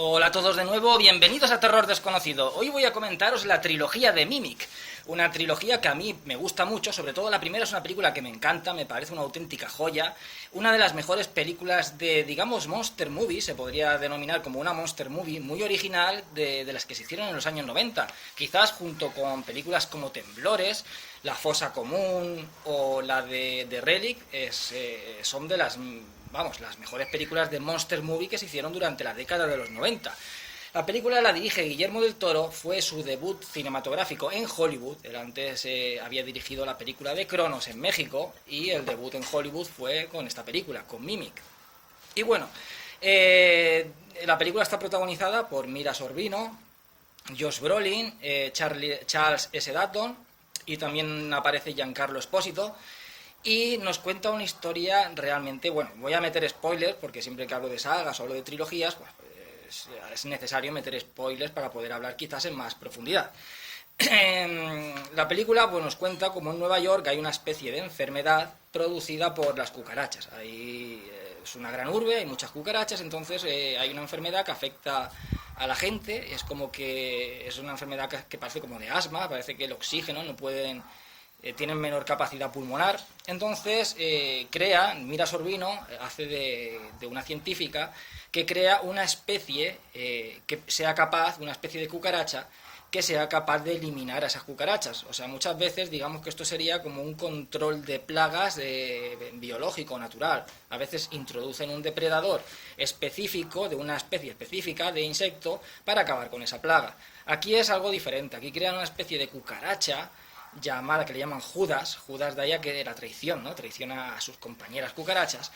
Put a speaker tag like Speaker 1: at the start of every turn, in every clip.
Speaker 1: Hola a todos de nuevo, bienvenidos a Terror Desconocido. Hoy voy a comentaros la trilogía de Mimic, una trilogía que a mí me gusta mucho, sobre todo la primera es una película que me encanta, me parece una auténtica joya, una de las mejores películas de, digamos, monster movie, se podría denominar como una monster movie muy original de las que se hicieron en los años 90, quizás junto con películas como Temblores, La Fosa Común o la de Relic, son de las mejores películas de monster movie que se hicieron durante la década de los 90. La película la dirige Guillermo del Toro, fue su debut cinematográfico en Hollywood. Él antes había dirigido la película de Cronos en México y el debut en Hollywood fue con esta película, con Mimic. Y bueno, la película está protagonizada por Mira Sorvino, Josh Brolin, Charles S. Dutton y también aparece Giancarlo Esposito. Y nos cuenta una historia realmente, bueno, voy a meter spoilers porque siempre que hablo de sagas o hablo de trilogías, pues es necesario meter spoilers para poder hablar quizás en más profundidad. La película pues, nos cuenta como en Nueva York hay una especie de enfermedad producida por las cucarachas. Es una gran urbe, hay muchas cucarachas, entonces hay una enfermedad que afecta a la gente, es como que es una enfermedad que parece como de asma, parece que el oxígeno no pueden... tienen menor capacidad pulmonar, entonces Mira Sorvino hace de una científica que crea una especie que sea capaz, una especie de cucaracha, que sea capaz de eliminar a esas cucarachas. O sea, muchas veces digamos que esto sería como un control de plagas biológico, natural. A veces introducen un depredador específico, de una especie específica de insecto, para acabar con esa plaga. Aquí es algo diferente, aquí crean una especie de cucaracha, llamada, que le llaman Judas de allá que era traición, ¿no? Traiciona a sus compañeras cucarachas,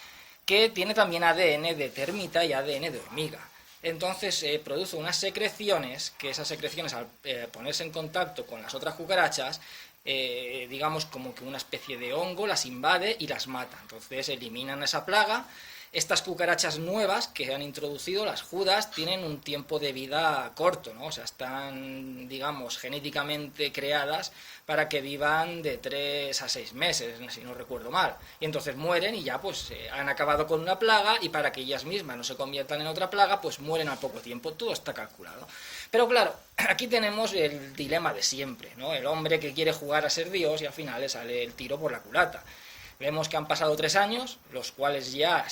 Speaker 1: que tiene también ADN de termita y ADN de hormiga. Entonces produce unas secreciones, que esas secreciones al ponerse en contacto con las otras cucarachas, digamos como que una especie de hongo las invade y las mata. Entonces eliminan esa plaga. Estas cucarachas nuevas que han introducido, las Judas, tienen un tiempo de vida corto, ¿no? O sea, están, digamos, genéticamente creadas para que vivan de 3 a 6 meses, si no recuerdo mal. Y entonces mueren y ya pues han acabado con una plaga y para que ellas mismas no se conviertan en otra plaga, pues mueren al poco tiempo. Todo está calculado. Pero claro, aquí tenemos el dilema de siempre, ¿no? El hombre que quiere jugar a ser Dios y al final le sale el tiro por la culata. Vemos que han pasado 3 años, los cuales ya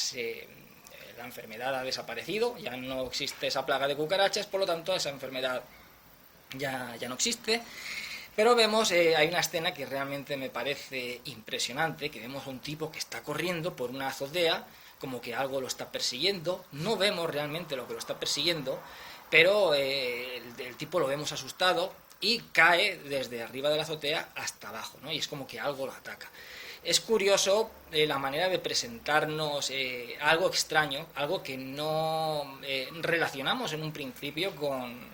Speaker 1: la enfermedad ha desaparecido, ya no existe esa plaga de cucarachas, por lo tanto esa enfermedad ya no existe. Pero vemos, hay una escena que realmente me parece impresionante, que vemos a un tipo que está corriendo por una azotea, como que algo lo está persiguiendo, no vemos realmente lo que lo está persiguiendo, pero el tipo lo vemos asustado y cae desde arriba de la azotea hasta abajo, ¿no? Y es como que algo lo ataca. Es curioso la manera de presentarnos algo extraño, algo que no relacionamos en un principio con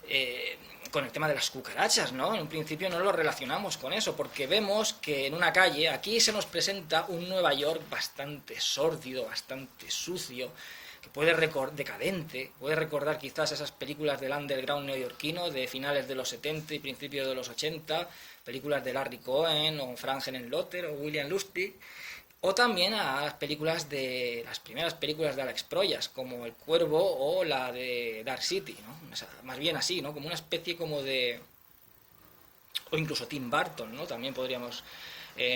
Speaker 1: el tema de las cucarachas, ¿no? En un principio no lo relacionamos con eso, porque vemos que en una calle, aquí se nos presenta un Nueva York bastante sórdido, bastante sucio, que decadente, puede recordar quizás esas películas del underground neoyorquino de finales de los 70 y principios de los 80, películas de Larry Cohen o Frank Henenlotter o William Lustig, o también a las primeras películas de Alex Proyas, como El Cuervo o la de Dark City, ¿no? O sea, más bien así, ¿no? Como una especie como de... o incluso Tim Burton, ¿no? También podríamos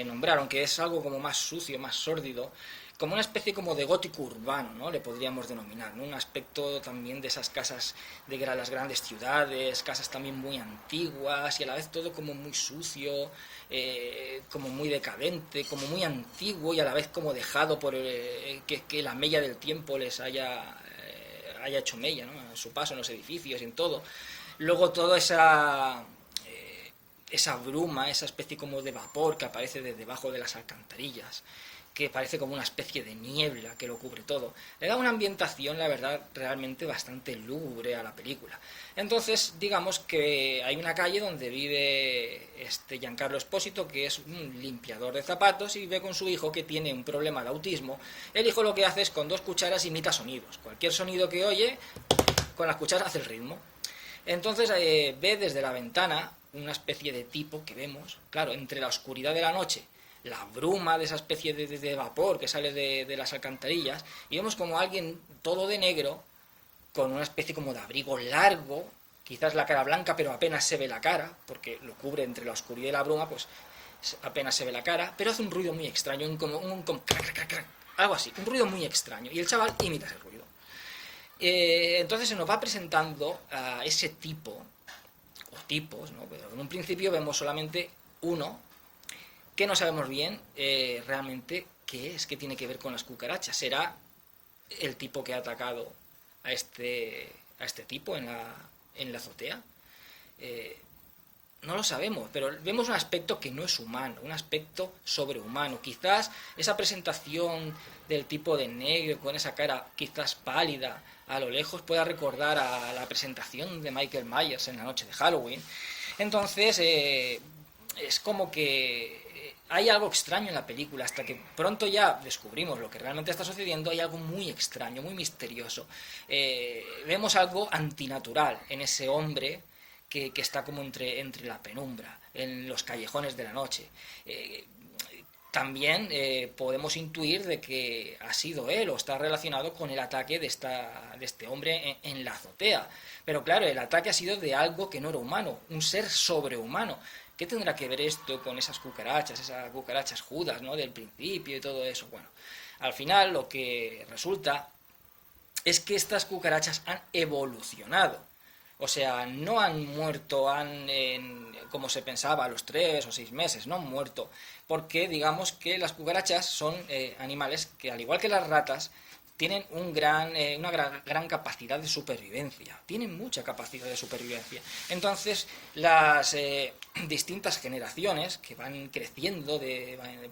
Speaker 1: nombrar, aunque es algo como más sucio, más sórdido, como una especie como de gótico urbano, ¿no? Le podríamos denominar, ¿no? Un aspecto también de esas casas de las grandes ciudades, casas también muy antiguas y a la vez todo como muy sucio, como muy decadente, como muy antiguo y a la vez como dejado por que la mella del tiempo les haya hecho mella, ¿no? En su paso en los edificios y en todo. Luego toda esa bruma, esa especie como de vapor que aparece desde debajo de las alcantarillas, que parece como una especie de niebla que lo cubre todo, le da una ambientación, la verdad, realmente bastante lúgubre a la película. Entonces, digamos que hay una calle donde vive Giancarlo Esposito, que es un limpiador de zapatos, y vive con su hijo que tiene un problema de autismo. El hijo lo que hace es con 2 cucharas imita sonidos. Cualquier sonido que oye, con las cucharas hace el ritmo. Entonces ve desde la ventana una especie de tipo que vemos, claro, entre la oscuridad de la noche, la bruma de esa especie de vapor que sale de las alcantarillas, y vemos como alguien todo de negro con una especie como de abrigo largo, quizás la cara blanca, pero apenas se ve la cara, porque lo cubre entre la oscuridad y la bruma, pues apenas se ve la cara, pero hace un ruido muy extraño, como crac, crac, crac, algo así, un ruido muy extraño, y el chaval imita ese ruido. Entonces se nos va presentando a ese tipo, o tipos, ¿no? Pero en un principio vemos solamente uno, que no sabemos bien realmente qué es, qué tiene que ver con las cucarachas. ¿Será el tipo que ha atacado a este tipo en la azotea? No lo sabemos, pero vemos un aspecto que no es humano, un aspecto sobrehumano. Quizás esa presentación del tipo de negro con esa cara quizás pálida a lo lejos pueda recordar a la presentación de Michael Myers en la noche de Halloween. Entonces es como que hay algo extraño en la película, hasta que pronto ya descubrimos lo que realmente está sucediendo. Hay algo muy extraño, muy misterioso. Vemos algo antinatural en ese hombre que está como entre la penumbra, en los callejones de la noche. También podemos intuir de que ha sido él o está relacionado con el ataque de este hombre en la azotea. Pero claro, el ataque ha sido de algo que no era humano, un ser sobrehumano. ¿Qué tendrá que ver esto con esas cucarachas judas, ¿no?, del principio y todo eso? Bueno, al final lo que resulta es que estas cucarachas han evolucionado. O sea, no han muerto, como se pensaba, a los 3 o 6 meses, no han muerto. Porque digamos que las cucarachas son animales que, al igual que las ratas, tienen una gran capacidad de supervivencia. Tienen mucha capacidad de supervivencia. Entonces, las distintas generaciones que van creciendo,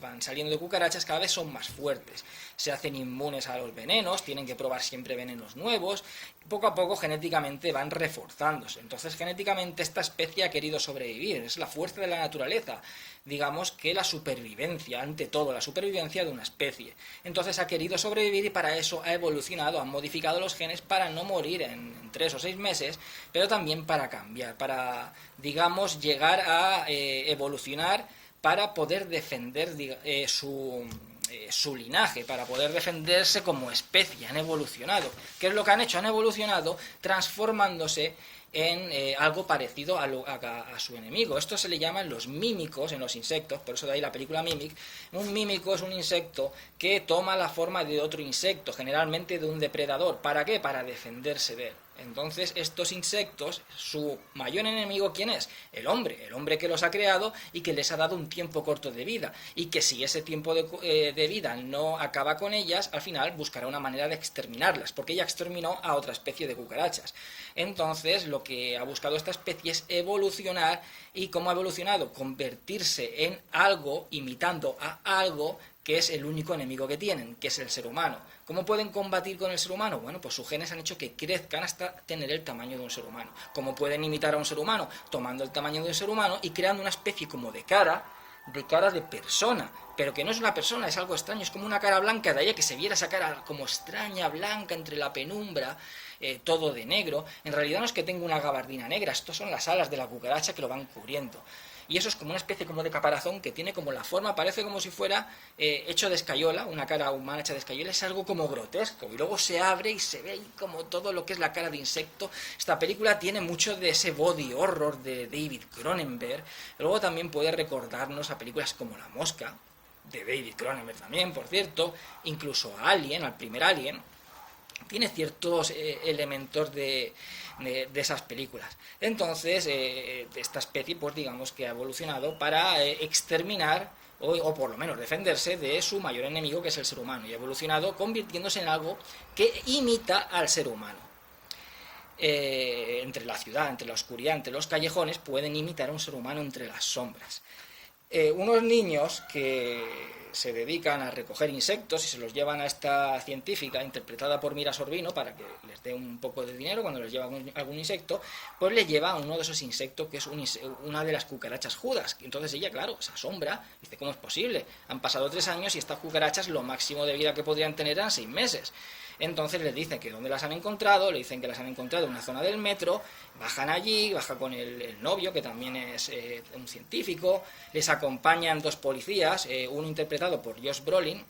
Speaker 1: van saliendo de cucarachas, cada vez son más fuertes. Se hacen inmunes a los venenos, tienen que probar siempre venenos nuevos. Poco a poco, genéticamente, van reforzándose. Entonces, genéticamente, esta especie ha querido sobrevivir. Es la fuerza de la naturaleza. Digamos que la supervivencia, ante todo, la supervivencia de una especie. Entonces ha querido sobrevivir y para eso ha evolucionado, ha modificado los genes para no morir en 3 o 6 meses, pero también para cambiar, para, digamos, llegar a evolucionar para poder defender su linaje, para poder defenderse como especie. Han evolucionado. ¿Qué es lo que han hecho? Han evolucionado transformándose en algo parecido a su enemigo. Esto se le llaman los mímicos en los insectos, por eso de ahí la película Mimic. Un mímico es un insecto que toma la forma de otro insecto, generalmente de un depredador. ¿Para qué? Para defenderse de él. Entonces, estos insectos, su mayor enemigo, ¿quién es? El hombre que los ha creado y que les ha dado un tiempo corto de vida, y que si ese tiempo de vida no acaba con ellas, al final buscará una manera de exterminarlas, porque ella exterminó a otra especie de cucarachas. Entonces, lo que ha buscado esta especie es evolucionar. ¿Y cómo ha evolucionado? Convertirse en algo, imitando a algo que es el único enemigo que tienen, que es el ser humano. ¿Cómo pueden combatir con el ser humano? Bueno, pues sus genes han hecho que crezcan hasta tener el tamaño de un ser humano. ¿Cómo pueden imitar a un ser humano? Tomando el tamaño de un ser humano y creando una especie como de cara de persona, pero que no es una persona, es algo extraño, es como una cara blanca, de ahí a que se viera esa cara como extraña, blanca, entre la penumbra, todo de negro. En realidad no es que tenga una gabardina negra, estos son las alas de la cucaracha que lo van cubriendo. Y eso es como una especie como de caparazón que tiene como la forma, parece como si fuera hecho de escayola, una cara humana hecha de escayola. Es algo como grotesco, y luego se abre y se ve ahí como todo lo que es la cara de insecto. Esta película tiene mucho de ese body horror de David Cronenberg. Luego también puede recordarnos a películas como La Mosca, de David Cronenberg también, por cierto, incluso a Alien, al primer Alien. Tiene ciertos elementos de esas películas. Entonces, esta especie, pues digamos que ha evolucionado para exterminar o por lo menos defenderse de su mayor enemigo, que es el ser humano, y ha evolucionado convirtiéndose en algo que imita al ser humano. Entre la ciudad, entre la oscuridad, entre los callejones, pueden imitar a un ser humano entre las sombras. Unos niños que se dedican a recoger insectos y se los llevan a esta científica interpretada por Mira Sorvino para que les dé un poco de dinero cuando les lleva algún insecto, pues le lleva a uno de esos insectos que es una de las cucarachas judas. Y entonces ella, claro, se asombra, dice, ¿cómo es posible? Han pasado 3 años y estas cucarachas lo máximo de vida que podrían tener eran 6 meses. Entonces les dicen que dónde las han encontrado, le dicen que las han encontrado en una zona del metro, bajan allí, baja con el novio, que también es un científico, les acompañan 2 policías, uno interpretado por Josh Brolin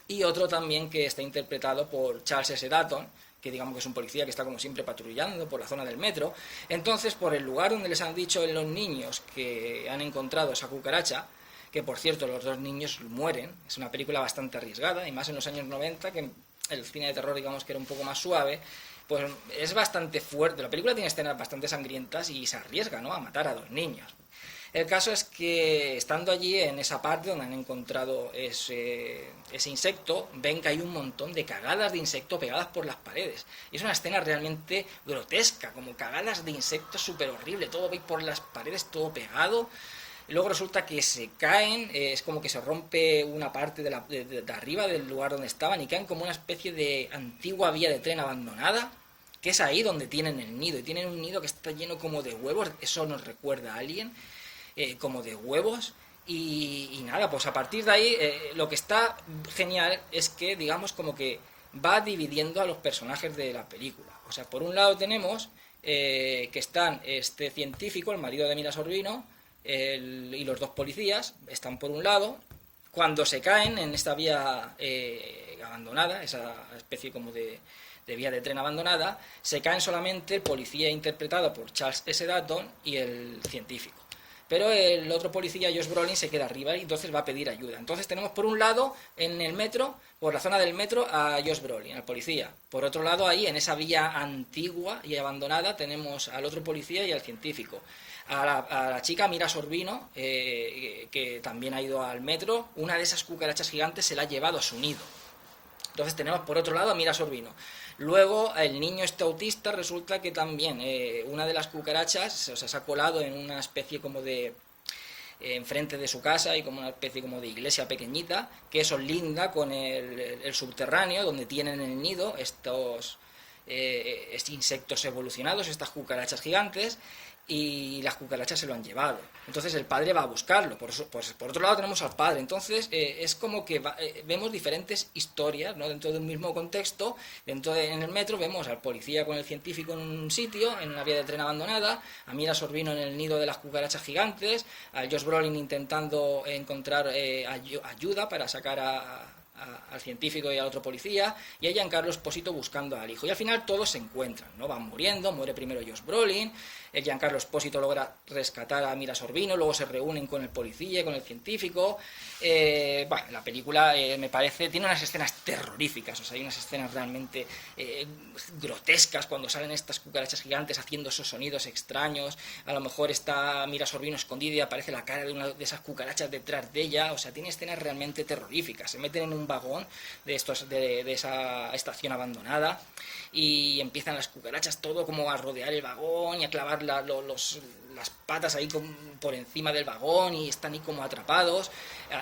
Speaker 1: y otro también que está interpretado por Charles S. Dutton, que digamos que es un policía que está como siempre patrullando por la zona del metro. Entonces, por el lugar donde les han dicho los niños que han encontrado esa cucaracha, que por cierto los 2 niños mueren, es una película bastante arriesgada, y más en los años 90, que el cine de terror digamos que era un poco más suave, pues es bastante fuerte. La película tiene escenas bastante sangrientas y se arriesga, ¿no?, a matar a 2 niños. El caso es que estando allí en esa parte donde han encontrado ese insecto, ven que hay un montón de cagadas de insecto pegadas por las paredes. Y es una escena realmente grotesca, como cagadas de insectos súper horrible, todo veis por las paredes, todo pegado. Y luego resulta que se caen, es como que se rompe una parte de arriba del lugar donde estaban y caen como una especie de antigua vía de tren abandonada, que es ahí donde tienen el nido. Y tienen un nido que está lleno como de huevos, eso nos recuerda a Alien, como de huevos. Y nada, pues a partir de ahí lo que está genial es que digamos como que va dividiendo a los personajes de la película. O sea, por un lado tenemos que están este científico, el marido de Mira Sorvino, y los 2 policías, están por un lado. Cuando se caen en esta vía abandonada, esa especie como de vía de tren abandonada, se caen solamente el policía interpretado por Charles S. Dutton y el científico. Pero el otro policía, Josh Brolin, se queda arriba y entonces va a pedir ayuda. Entonces tenemos por un lado en el metro, por la zona del metro, a Josh Brolin, al policía. Por otro lado, ahí en esa vía antigua y abandonada tenemos al otro policía y al científico. A la chica Mira Sorvino, que también ha ido al metro, una de esas cucarachas gigantes se la ha llevado a su nido. Entonces tenemos por otro lado a Mira Sorvino. Luego el niño este autista resulta que también una de las cucarachas, o sea, se ha colado en una especie como de enfrente de su casa y como una especie como de iglesia pequeñita, que eso linda con el subterráneo donde tienen el nido estos insectos evolucionados, estas cucarachas gigantes, y las cucarachas se lo han llevado. Entonces el padre va a buscarlo. Por otro lado tenemos al padre. Entonces es como que vemos diferentes historias, ¿no?, dentro de un mismo contexto. En el metro vemos al policía con el científico en un sitio, en una vía de tren abandonada, a Mira Sorvino en el nido de las cucarachas gigantes, a Josh Brolin intentando encontrar ayuda para sacar al científico y al otro policía, y a Giancarlo Esposito buscando al hijo. Y al final todos se encuentran, ¿no? Van muriendo, muere primero Josh Brolin, el Giancarlo Esposito logra rescatar a Mira Sorvino, luego se reúnen con el policía, con el científico. Bueno, la película me parece, tiene unas escenas terroríficas, o sea, hay unas escenas realmente grotescas cuando salen estas cucarachas gigantes haciendo esos sonidos extraños. A lo mejor está Mira Sorvino escondida y aparece la cara de una de esas cucarachas detrás de ella. O sea, tiene escenas realmente terroríficas. Se meten en un vagón de esa estación abandonada y empiezan las cucarachas todo como a rodear el vagón y a clavar las patas ahí por encima del vagón, y están ahí como atrapados.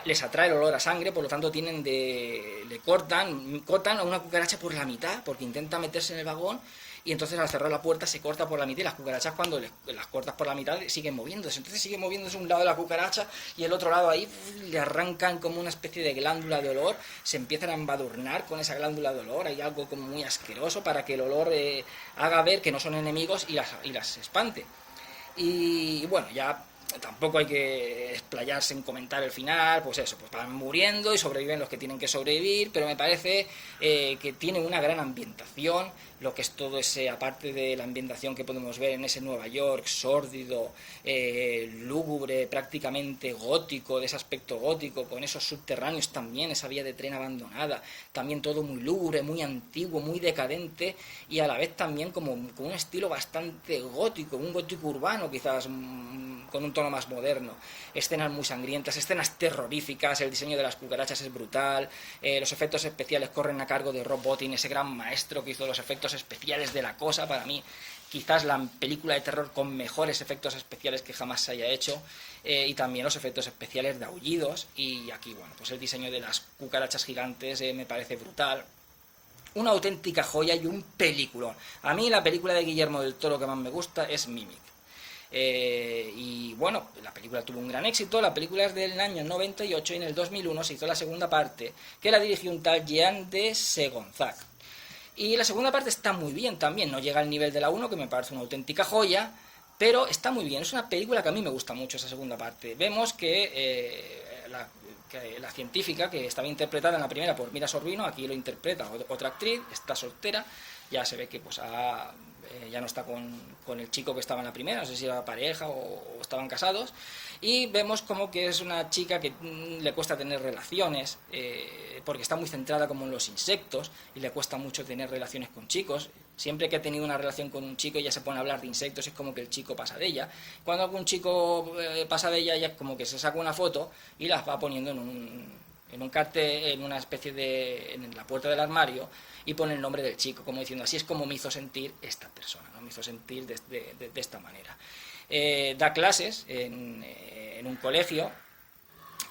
Speaker 1: Les atrae el olor a sangre, por lo tanto le cortan a una cucaracha por la mitad porque intenta meterse en el vagón, y entonces al cerrar la puerta se corta por la mitad, y las cucarachas cuando las cortas por la mitad siguen moviéndose. Entonces sigue moviéndose un lado de la cucaracha y el otro lado ahí le arrancan como una especie de glándula de olor, se empiezan a embadurnar con esa glándula de olor, hay algo como muy asqueroso para que el olor haga ver que no son enemigos y las espante. Y bueno, ya tampoco hay que explayarse en comentar el final, pues eso, pues van muriendo y sobreviven los que tienen que sobrevivir, pero me parece que tiene una gran ambientación, lo que es todo ese, aparte de la ambientación que podemos ver en ese Nueva York sórdido, lúgubre, prácticamente gótico, de ese aspecto gótico, con esos subterráneos también, esa vía de tren abandonada, también todo muy lúgubre, muy antiguo, muy decadente, y a la vez también como con un estilo bastante gótico, un gótico urbano quizás, con un tono más moderno. Escenas muy sangrientas, escenas terroríficas, el diseño de las cucarachas es brutal, los efectos especiales corren a cargo de Rob Bottin, ese gran maestro que hizo los efectos especiales de La Cosa, para mí quizás la película de terror con mejores efectos especiales que jamás se haya hecho, y también los efectos especiales de aullidos, y aquí, bueno, pues el diseño de las cucarachas gigantes me parece brutal. Una auténtica joya y un peliculón. A mí la película de Guillermo del Toro que más me gusta es Mimic. Y bueno, la película tuvo un gran éxito. La película es del año 98 y en el 2001 se hizo la segunda parte, que la dirigió un tal Jean de Segonzac. Y la segunda parte está muy bien también, no llega al nivel de la 1, que me parece una auténtica joya, pero está muy bien. Es una película que a mí me gusta mucho, esa segunda parte. Vemos que la científica, que estaba interpretada en la primera por Mira Sorvino, aquí lo interpreta otra actriz, está soltera, ya se ve que pues ya no está con el chico que estaba en la primera, no sé si era pareja o estaban casados, y vemos como que es una chica que le cuesta tener relaciones, porque está muy centrada como en los insectos, y le cuesta mucho tener relaciones con chicos. Siempre que ha tenido una relación con un chico, ella se pone a hablar de insectos, es como que el chico pasa de ella. Cuando algún chico pasa de ella, ella como que se saca una foto y las va poniendo en un cartel, en una especie en la puerta del armario, y pone el nombre del chico, como diciendo, así es como me hizo sentir esta persona, ¿no? Me hizo sentir de esta manera. Da clases en un colegio,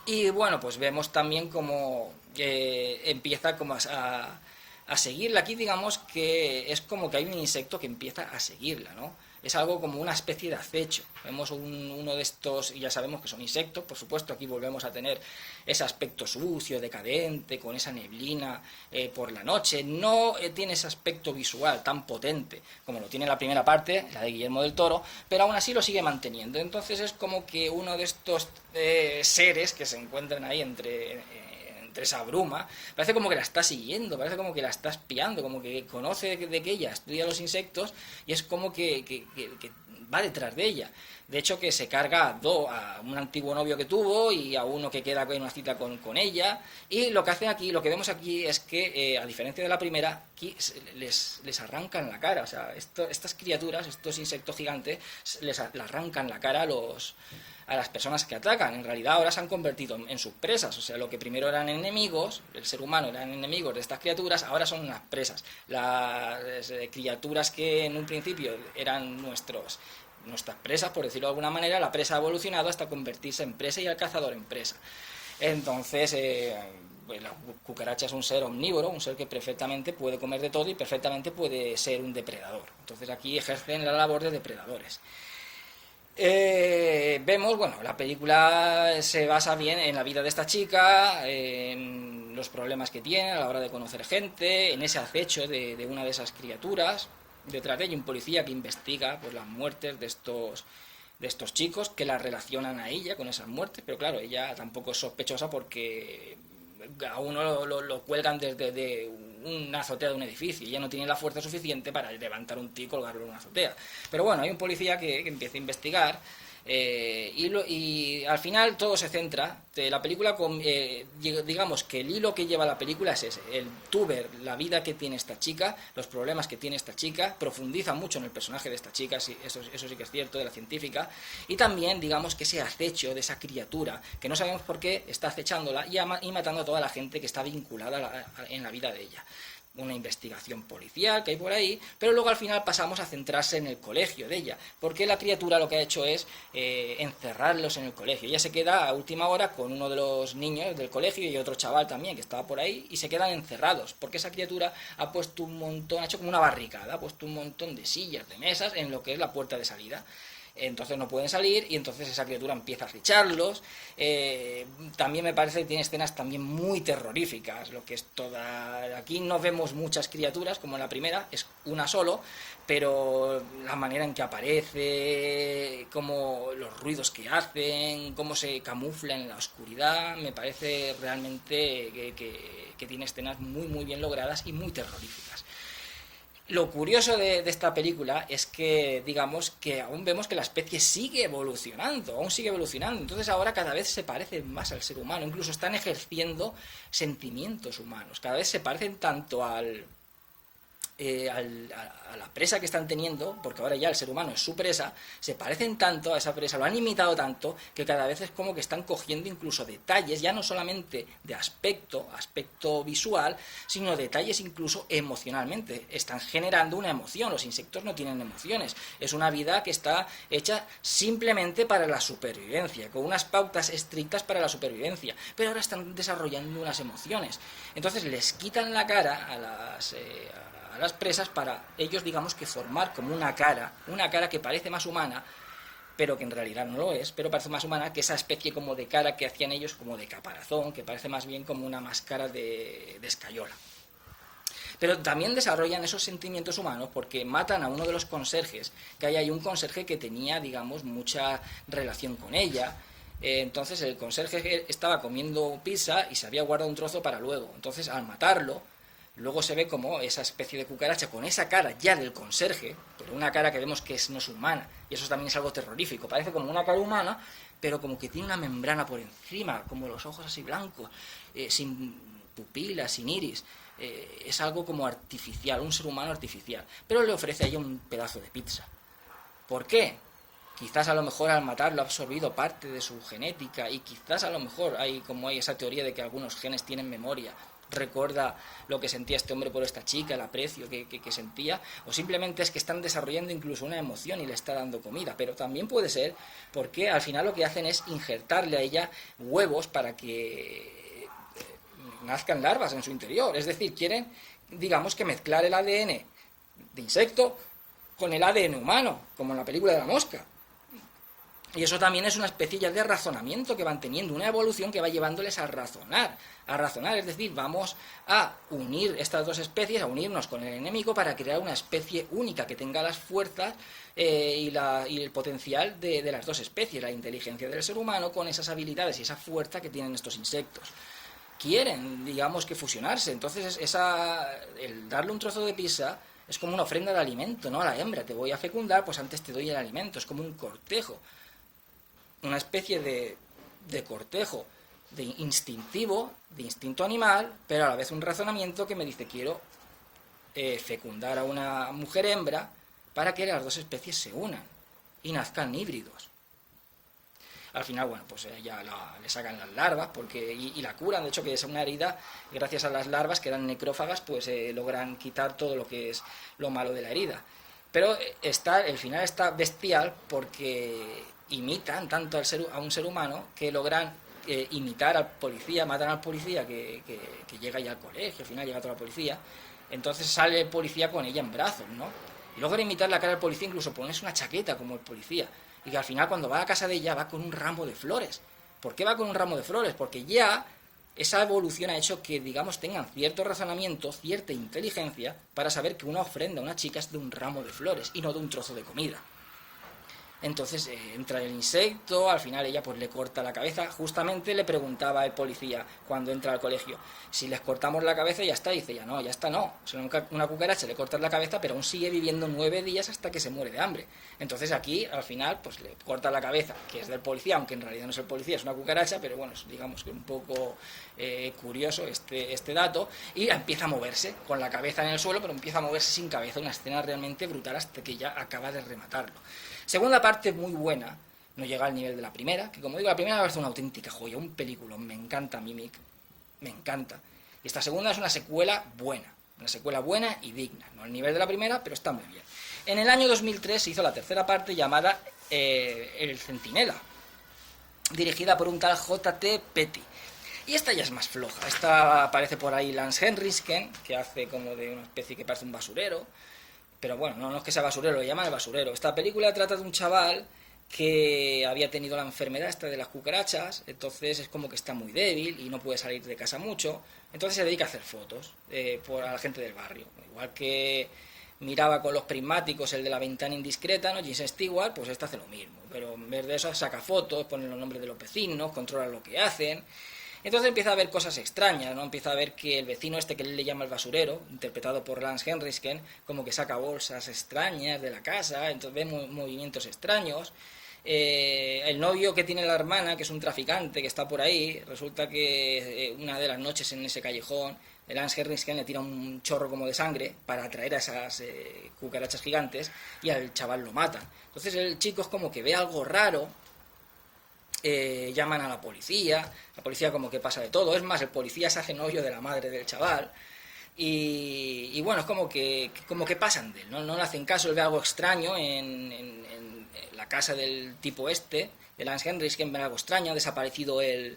Speaker 1: y bueno, pues vemos también cómo empieza como a seguirla. Aquí digamos que es como que hay un insecto que empieza a seguirla, ¿no? Es algo como una especie de acecho. Vemos uno de estos, y ya sabemos que son insectos, por supuesto, aquí volvemos a tener ese aspecto sucio, decadente, con esa neblina por la noche. No tiene ese aspecto visual tan potente como lo tiene la primera parte, la de Guillermo del Toro, pero aún así lo sigue manteniendo. Entonces es como que uno de estos seres que se encuentran ahí entre esa bruma, parece como que la está siguiendo, parece como que la está espiando, como que conoce de que ella estudia los insectos, y es como que va detrás de ella. De hecho, que se carga a un antiguo novio que tuvo y a uno que queda en una cita con ella, y lo que hacen aquí, lo que vemos aquí es que, a diferencia de la primera, aquí les arrancan la cara. O sea, estas criaturas, estos insectos gigantes, les arrancan la cara a las personas que atacan. En realidad ahora se han convertido en sus presas. O sea, lo que primero eran enemigos, el ser humano eran enemigos de estas criaturas, ahora son unas presas. Las criaturas que en un principio eran nuestras presas, por decirlo de alguna manera, la presa ha evolucionado hasta convertirse en presa y el cazador en presa. Entonces, pues la cucaracha es un ser omnívoro, un ser que perfectamente puede comer de todo y perfectamente puede ser un depredador. Entonces aquí ejercen la labor de depredadores. Vemos, bueno, la película se basa bien en la vida de esta chica, en los problemas que tiene a la hora de conocer gente, en ese acecho de una de esas criaturas. Detrás de ella un policía que investiga pues las muertes de estos chicos, que la relacionan a ella con esas muertes, pero claro, ella tampoco es sospechosa porque a uno lo cuelgan desde una azotea de un edificio y ella no tiene la fuerza suficiente para levantar un tío y colgarlo en una azotea. Pero bueno, hay un policía que empieza a investigar, y al final todo se centra. La película, digamos que el hilo que lleva la película es ese, tú ver la vida que tiene esta chica, los problemas que tiene esta chica, profundiza mucho en el personaje de esta chica, eso sí que es cierto, de la científica, y también digamos que ese acecho de esa criatura, que no sabemos por qué está acechándola y matando a toda la gente que está vinculada en la vida de ella. Una investigación policial que hay por ahí, pero luego al final pasamos a centrarse en el colegio de ella, porque la criatura lo que ha hecho es encerrarlos en el colegio. Ella se queda a última hora con uno de los niños del colegio y otro chaval también que estaba por ahí, y se quedan encerrados, porque esa criatura ha puesto ha hecho como una barricada, ha puesto un montón de sillas, de mesas en lo que es la puerta de salida. Entonces no pueden salir y entonces esa criatura empieza a acecharlos. También me parece que tiene escenas también muy terroríficas, lo que es toda... Aquí no vemos muchas criaturas como en la primera, es una solo, pero la manera en que aparece, como los ruidos que hacen, cómo se camufla en la oscuridad, me parece realmente que tiene escenas muy muy bien logradas y muy terroríficas. Lo curioso de esta película es que, digamos, que aún vemos que la especie sigue evolucionando, aún sigue evolucionando. Entonces ahora cada vez se parecen más al ser humano, incluso están ejerciendo sentimientos humanos. Cada vez se parecen tanto a la presa que están teniendo, porque ahora ya el ser humano es su presa, se parecen tanto a esa presa, lo han imitado tanto, que cada vez es como que están cogiendo incluso detalles, ya no solamente de aspecto visual, sino detalles incluso emocionalmente. Están generando una emoción, los insectos no tienen emociones, es una vida que está hecha simplemente para la supervivencia, con unas pautas estrictas para la supervivencia, pero ahora están desarrollando unas emociones. Entonces les quitan la cara a las presas para ellos, digamos, que formar como una cara que parece más humana, pero que en realidad no lo es, pero parece más humana que esa especie como de cara que hacían ellos como de caparazón, que parece más bien como una máscara de escayola. Pero también desarrollan esos sentimientos humanos porque matan a uno de los conserjes, que hay un conserje que tenía, digamos, mucha relación con ella. Entonces el conserje estaba comiendo pizza y se había guardado un trozo para luego. Entonces al matarlo, luego se ve como esa especie de cucaracha con esa cara ya del conserje, pero una cara que vemos que no es humana, y eso también es algo terrorífico, parece como una cara humana, pero como que tiene una membrana por encima, como los ojos así blancos, sin pupilas, sin iris, es algo como artificial, un ser humano artificial, pero le ofrece a ella un pedazo de pizza. ¿Por qué? Quizás a lo mejor al matarlo ha absorbido parte de su genética y quizás a lo mejor hay esa teoría de que algunos genes tienen memoria, recuerda lo que sentía este hombre por esta chica, el aprecio que sentía, o simplemente es que están desarrollando incluso una emoción y le está dando comida, pero también puede ser porque al final lo que hacen es injertarle a ella huevos para que nazcan larvas en su interior, es decir, quieren, digamos, que mezclar el ADN de insecto con el ADN humano, como en la película de la mosca. Y eso también es una especie ya de razonamiento que van teniendo, una evolución que va llevándoles a razonar, es decir, vamos a unir estas dos especies, a unirnos con el enemigo para crear una especie única que tenga las fuerzas y el potencial de las dos especies, la inteligencia del ser humano con esas habilidades y esa fuerza que tienen estos insectos. Quieren, digamos, que fusionarse, entonces el darle un trozo de pizza es como una ofrenda de alimento, ¿no? A la hembra, te voy a fecundar, pues antes te doy el alimento, es como un cortejo. Una especie de cortejo, de instintivo, de instinto animal, pero a la vez un razonamiento que me dice quiero fecundar a una mujer hembra para que las dos especies se unan y nazcan híbridos. Al final, bueno, pues ya le sacan las larvas y la curan, de hecho que es una herida, y gracias a las larvas que eran necrófagas, pues logran quitar todo lo que es lo malo de la herida. Pero el final está bestial porque imitan tanto a un ser humano que logran imitar al policía, matan al policía que llega ya al colegio, al final llega toda la policía, entonces sale el policía con ella en brazos, ¿no? Y logran imitar la cara del policía, incluso ponerse una chaqueta como el policía, y que al final cuando va a casa de ella va con un ramo de flores. ¿Por qué va con un ramo de flores? Porque ya esa evolución ha hecho que, digamos, tengan cierto razonamiento, cierta inteligencia, para saber que una ofrenda a una chica es de un ramo de flores y no de un trozo de comida. Entonces entra el insecto, al final ella pues le corta la cabeza. Justamente le preguntaba el policía cuando entra al colegio, si les cortamos la cabeza ya está, dice ya está no, o sea, una cucaracha le cortas la cabeza pero aún sigue viviendo 9 días hasta que se muere de hambre. Entonces aquí al final pues le corta la cabeza, que es del policía, aunque en realidad no es el policía, es una cucaracha, pero bueno, digamos que un poco curioso este dato, y empieza a moverse con la cabeza en el suelo, pero empieza a moverse sin cabeza, una escena realmente brutal hasta que ya acaba de rematarlo. Segunda parte muy buena, no llega al nivel de la primera, que como digo, la primera me parece una auténtica joya, un peliculón, me encanta Mimic, me encanta. Y esta segunda es una secuela buena y digna, no al nivel de la primera, pero está muy bien. En el año 2003 se hizo la tercera parte llamada El Centinela, dirigida por un tal J.T. Petty. Y esta ya es más floja, esta aparece por ahí Lance Henriksen, que hace como de una especie que parece un basurero, pero bueno, no es que sea basurero, lo llaman el basurero. Esta película trata de un chaval que había tenido la enfermedad esta de las cucarachas, entonces es como que está muy débil y no puede salir de casa mucho, entonces se dedica a hacer fotos a la gente del barrio. Igual que miraba con los prismáticos el de la ventana indiscreta, ¿no? James Stewart, pues este hace lo mismo, pero en vez de eso saca fotos, pone los nombres de los vecinos, controla lo que hacen. Entonces empieza a ver cosas extrañas, ¿no? Empieza a ver que el vecino que él le llama el basurero, interpretado por Lance Henriksen, como que saca bolsas extrañas de la casa, entonces ve movimientos extraños. El novio que tiene la hermana, que es un traficante que está por ahí, resulta que una de las noches en ese callejón, Lance Henriksen le tira un chorro como de sangre para atraer a esas cucarachas gigantes y al chaval lo matan. Entonces el chico es como que ve algo raro. Llaman a la policía como que pasa de todo, es más, el policía se hace novio de la madre del chaval y bueno, es como que pasan de él, no le hacen caso, él ve algo extraño en la casa del tipo de Lance Henriksen, ve algo extraño, ha desaparecido el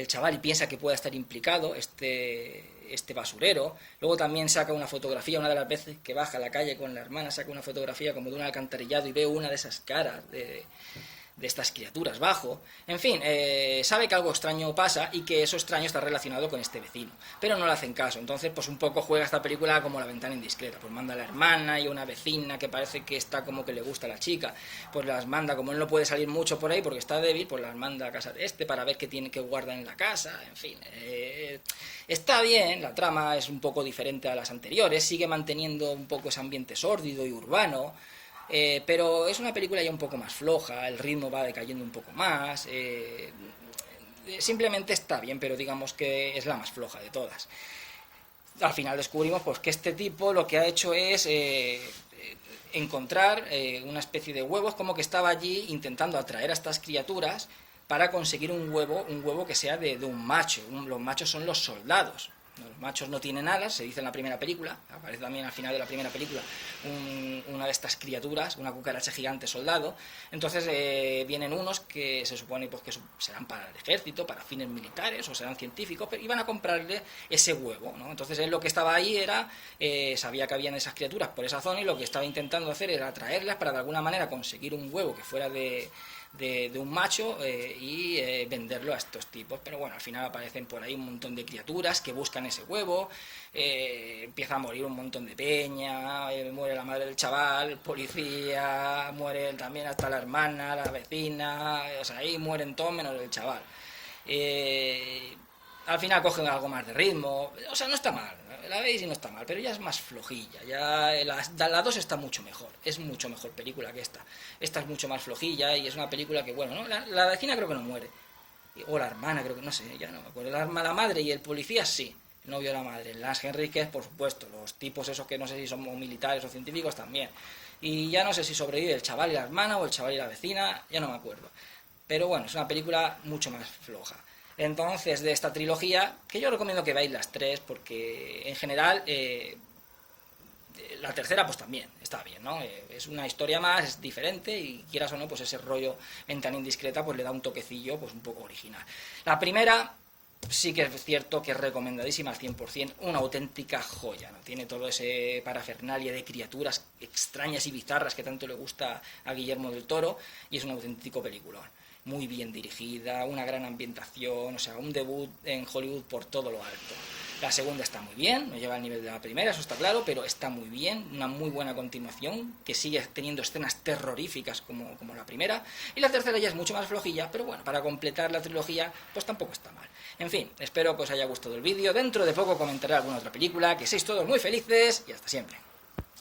Speaker 1: chaval y piensa que pueda estar implicado este basurero. Luego también saca una fotografía, una de las veces que baja a la calle con la hermana, saca una fotografía como de un alcantarillado y ve una de esas caras de estas criaturas bajo. En fin, sabe que algo extraño pasa y que eso extraño está relacionado con este vecino, pero no le hacen caso. Entonces, pues un poco juega esta película como La ventana indiscreta, pues manda a la hermana y una vecina que parece que está como que le gusta a la chica, pues las manda, como él no puede salir mucho por ahí porque está débil, pues las manda a casa de este para ver qué tiene que guardar en la casa. En fin, está bien, la trama es un poco diferente a las anteriores, sigue manteniendo un poco ese ambiente sórdido y urbano, pero es una película ya un poco más floja, el ritmo va decayendo un poco más, simplemente está bien, pero digamos que es la más floja de todas. Al final descubrimos pues que este tipo lo que ha hecho es encontrar una especie de huevos, como que estaba allí intentando atraer a estas criaturas para conseguir un huevo que sea de un macho. Los machos son los soldados. Los machos no tienen alas, se dice en la primera película, aparece también al final de la primera película una de estas criaturas, una cucaracha gigante soldado. Entonces vienen unos que se supone pues, que serán para el ejército, para fines militares o serán científicos, pero iban a comprarle ese huevo, ¿no? Entonces él lo que estaba ahí era, sabía que habían esas criaturas por esa zona y lo que estaba intentando hacer era atraerlas para de alguna manera conseguir un huevo que fuera de un macho y venderlo a estos tipos. Pero bueno, al final aparecen por ahí un montón de criaturas que buscan ese huevo, empieza a morir un montón de peña, muere la madre del chaval, el policía, muere también hasta la hermana, la vecina, o sea, ahí mueren todos menos el chaval. Al final cogen algo más de ritmo, o sea, no está mal, la veis y no está mal, pero ya es más flojilla, ya la 2 está mucho mejor, es mucho mejor película que esta es mucho más flojilla y es una película que, bueno, ¿no? La vecina creo que no muere, o la hermana creo que, no sé, ya no me acuerdo, la madre y el policía sí, el novio de la madre, Lance Henríquez por supuesto, los tipos esos que no sé si son militares o científicos también, y ya no sé si sobrevive el chaval y la hermana o el chaval y la vecina, ya no me acuerdo, pero bueno, es una película mucho más floja. Entonces, de esta trilogía, que yo recomiendo que veáis las tres, porque en general la tercera pues también está bien, ¿no? Es una historia más, es diferente y quieras o no, pues ese rollo ventana indiscreta pues le da un toquecillo pues un poco original. La primera sí que es cierto que es recomendadísima al 100%, una auténtica joya, ¿no? Tiene todo ese parafernalia de criaturas extrañas y bizarras que tanto le gusta a Guillermo del Toro y es un auténtico peliculón. Muy bien dirigida, una gran ambientación, o sea, un debut en Hollywood por todo lo alto. La segunda está muy bien, no lleva al nivel de la primera, eso está claro, pero está muy bien, una muy buena continuación, que sigue teniendo escenas terroríficas como la primera, y la tercera ya es mucho más flojilla, pero bueno, para completar la trilogía, pues tampoco está mal. En fin, espero que os haya gustado el vídeo, dentro de poco comentaré alguna otra película, que seáis todos muy felices, y hasta siempre.